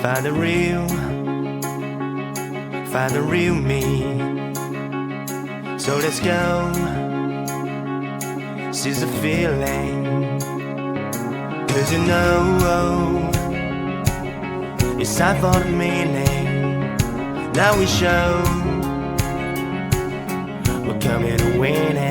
Find the real me. So let's go, seize the feeling. 'Cause you know it's time for the meaning. Now we show we're coming to win it.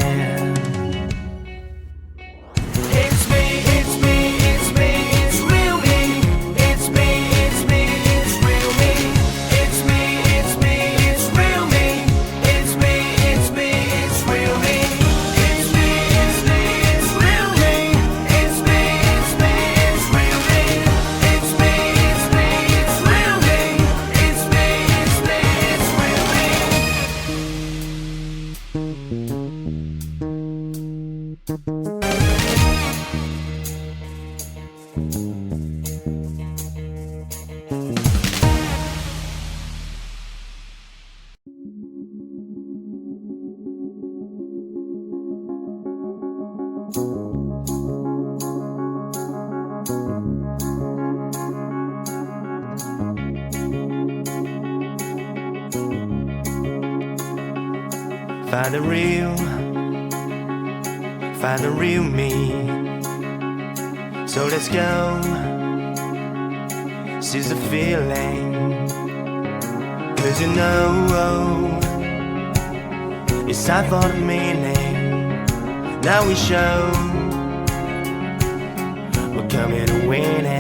Find the real me. So let's go, seize the feeling. 'Cause you know it's time for the meaning. Now we show we're coming to win it.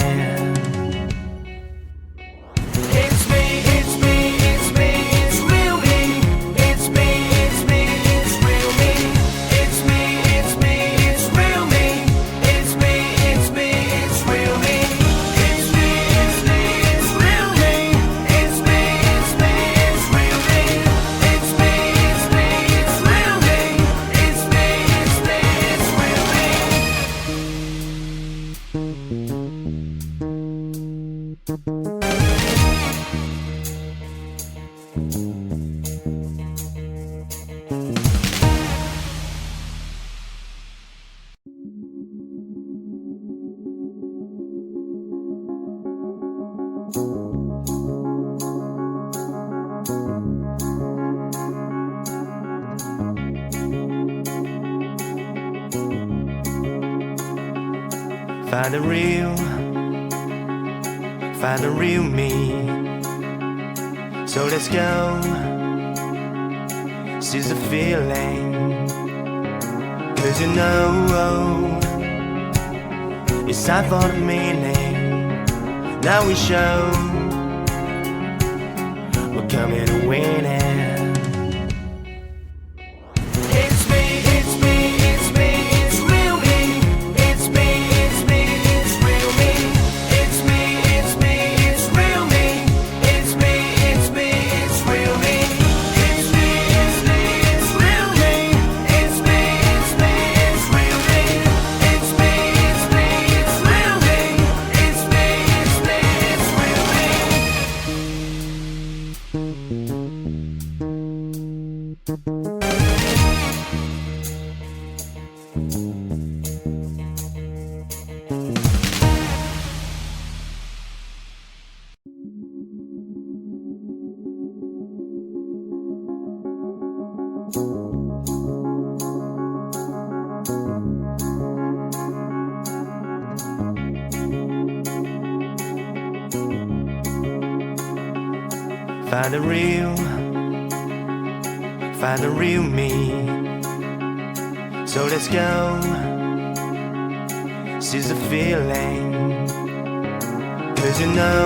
Find the real me. So let's go, seize the feeling. 'Cause you know it's time for the meaning. Now we show we're coming to win it. Find the real me. So let's go, seize the feeling. 'Cause you know